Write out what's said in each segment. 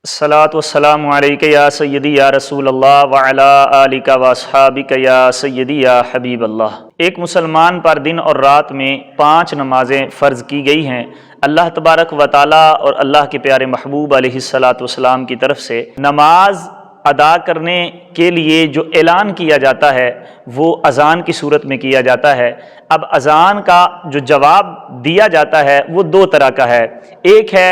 الصلاۃ والسلام علیک یا سیدی یا رسول اللہ وعلی آلک و اصحابک یا سیدی یا حبیب اللہ۔ ایک مسلمان پر دن اور رات میں 5 نمازیں فرض کی گئی ہیں۔ اللہ تبارک و تعالیٰ اور اللہ کے پیارے محبوب علیہ الصلاۃ والسلام کی طرف سے نماز ادا کرنے کے لیے جو اعلان کیا جاتا ہے وہ اذان کی صورت میں کیا جاتا ہے۔ اب اذان کا جو جواب دیا جاتا ہے وہ 2 طرح کا ہے، ایک ہے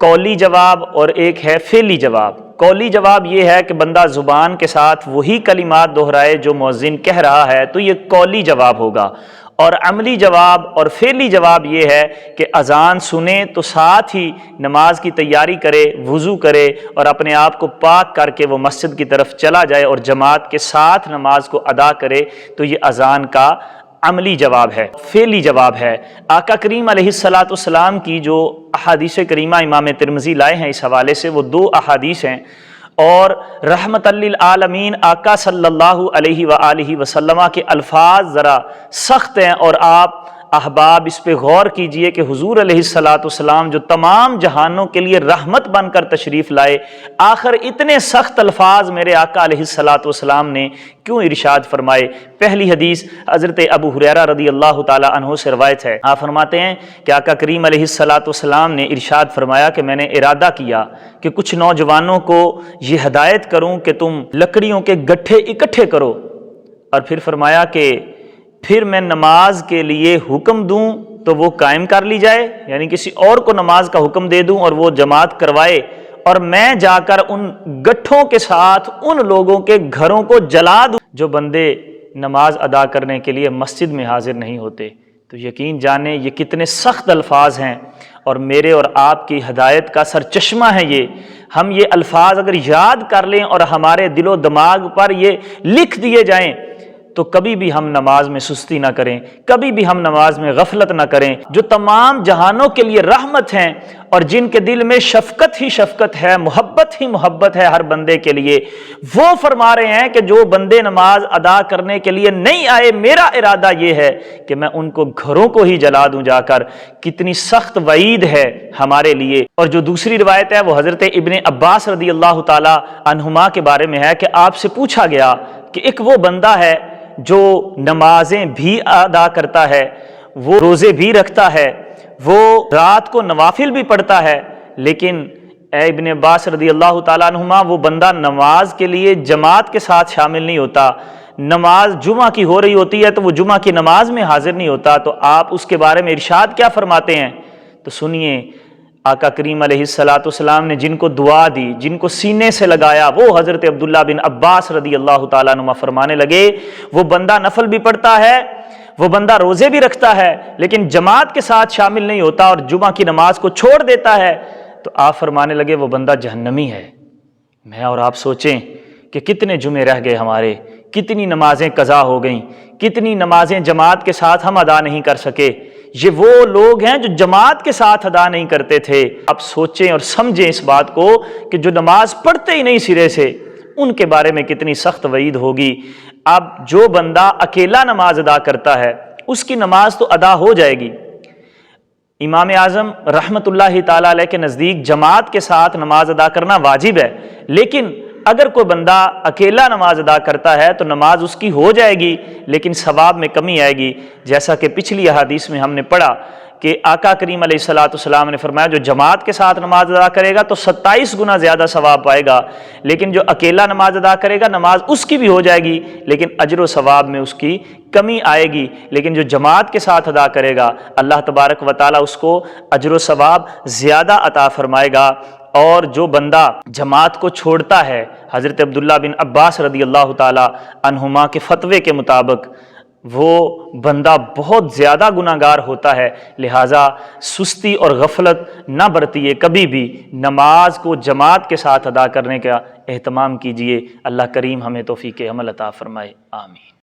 قولی جواب اور ایک ہے فعلی جواب۔ قولی جواب یہ ہے کہ بندہ زبان کے ساتھ وہی کلمات دہرائے جو مؤذن کہہ رہا ہے تو یہ قولی جواب ہوگا، اور عملی جواب اور فعلی جواب یہ ہے کہ اذان سنے تو ساتھ ہی نماز کی تیاری کرے، وضو کرے اور اپنے آپ کو پاک کر کے وہ مسجد کی طرف چلا جائے اور جماعت کے ساتھ نماز کو ادا کرے، تو یہ اذان کا عملی جواب ہے۔ فعلی جواب ہے آقا کریم علیہ الصلاۃ والسلام کی جو احادیث کریمہ امام ترمذی لائے ہیں، اس حوالے سے وہ 2 احادیث ہیں، اور رحمت للعالمین آقا صلی اللہ علیہ وآلہ وسلم کے الفاظ ذرا سخت ہیں، اور آپ احباب اس پہ غور کیجئے کہ حضور علیہ الصلاۃ والسلام جو تمام جہانوں کے لیے رحمت بن کر تشریف لائے، آخر اتنے سخت الفاظ میرے آقا علیہ الصلاۃ والسلام نے کیوں ارشاد فرمائے؟ پہلی حدیث حضرت ابو ہریرہ رضی اللہ تعالی عنہ سے روایت ہے، آپ فرماتے ہیں کہ آقا کریم علیہ الصلاۃ والسلام نے ارشاد فرمایا کہ میں نے ارادہ کیا کہ کچھ نوجوانوں کو یہ ہدایت کروں کہ تم لکڑیوں کے گٹھے اکٹھے کرو، اور پھر فرمایا کہ پھر میں نماز کے لیے حکم دوں تو وہ قائم کر لی جائے، یعنی کسی اور کو نماز کا حکم دے دوں اور وہ جماعت کروائے، اور میں جا کر ان گٹھوں کے ساتھ ان لوگوں کے گھروں کو جلا دوں جو بندے نماز ادا کرنے کے لیے مسجد میں حاضر نہیں ہوتے۔ تو یقین جانیں یہ کتنے سخت الفاظ ہیں، اور میرے اور آپ کی ہدایت کا سرچشمہ ہے یہ۔ ہم یہ الفاظ اگر یاد کر لیں اور ہمارے دل و دماغ پر یہ لکھ دیے جائیں تو کبھی بھی ہم نماز میں سستی نہ کریں، کبھی بھی ہم نماز میں غفلت نہ کریں۔ جو تمام جہانوں کے لیے رحمت ہیں اور جن کے دل میں شفقت ہی شفقت ہے، محبت ہی محبت ہے ہر بندے کے لیے، وہ فرما رہے ہیں کہ جو بندے نماز ادا کرنے کے لیے نہیں آئے، میرا ارادہ یہ ہے کہ میں ان کو گھروں کو ہی جلا دوں جا کر۔ کتنی سخت وعید ہے ہمارے لیے۔ اور جو دوسری روایت ہے وہ حضرت ابن عباس رضی اللہ تعالی عنہما کے بارے میں ہے کہ آپ سے پوچھا گیا کہ ایک وہ بندہ ہے جو نمازیں بھی ادا کرتا ہے، وہ روزے بھی رکھتا ہے، وہ رات کو نوافل بھی پڑھتا ہے، لیکن اے ابن عباس رضی اللہ تعالیٰ عنہما وہ بندہ نماز کے لیے جماعت کے ساتھ شامل نہیں ہوتا، نماز جمعہ کی ہو رہی ہوتی ہے تو وہ جمعہ کی نماز میں حاضر نہیں ہوتا، تو آپ اس کے بارے میں ارشاد کیا فرماتے ہیں؟ تو سنیے، آقا کریم علیہ الصلاۃ والسلام نے جن کو دعا دی، جن کو سینے سے لگایا، وہ حضرت عبداللہ بن عباس رضی اللہ تعالیٰ عنہ فرمانے لگے وہ بندہ نفل بھی پڑھتا ہے، وہ بندہ روزے بھی رکھتا ہے، لیکن جماعت کے ساتھ شامل نہیں ہوتا اور جمعہ کی نماز کو چھوڑ دیتا ہے، تو آپ فرمانے لگے وہ بندہ جہنمی ہے۔ میں اور آپ سوچیں کہ کتنے جمعے رہ گئے ہمارے، کتنی نمازیں قضا ہو گئیں، کتنی نمازیں جماعت کے ساتھ ہم ادا نہیں کر سکے۔ یہ وہ لوگ ہیں جو جماعت کے ساتھ ادا نہیں کرتے تھے۔ اب سوچیں اور سمجھیں اس بات کو کہ جو نماز پڑھتے ہی نہیں سرے سے، ان کے بارے میں کتنی سخت وعید ہوگی۔ اب جو بندہ اکیلا نماز ادا کرتا ہے اس کی نماز تو ادا ہو جائے گی۔ امام اعظم رحمت اللہ تعالی علیہ کے نزدیک جماعت کے ساتھ نماز ادا کرنا واجب ہے، لیکن اگر کوئی بندہ اکیلا نماز ادا کرتا ہے تو نماز اس کی ہو جائے گی لیکن ثواب میں کمی آئے گی، جیسا کہ پچھلی احادیث میں ہم نے پڑھا کہ آقا کریم علیہ الصلاۃ والسلام نے فرمایا جو جماعت کے ساتھ نماز ادا کرے گا تو 27 گنا زیادہ ثواب پائے گا، لیکن جو اکیلا نماز ادا کرے گا نماز اس کی بھی ہو جائے گی لیکن اجر و ثواب میں اس کی کمی آئے گی، لیکن جو جماعت کے ساتھ ادا کرے گا اللہ تبارک و تعالیٰ اس کو اجر و ثواب زیادہ عطا فرمائے گا۔ اور جو بندہ جماعت کو چھوڑتا ہے، حضرت عبداللہ بن عباس رضی اللہ تعالی عنہما کے فتوے کے مطابق وہ بندہ بہت زیادہ گناہگار ہوتا ہے، لہٰذا سستی اور غفلت نہ برتیے، کبھی بھی نماز کو جماعت کے ساتھ ادا کرنے کا اہتمام کیجیے۔ اللہ کریم ہمیں توفیق عمل عطا فرمائے، آمین۔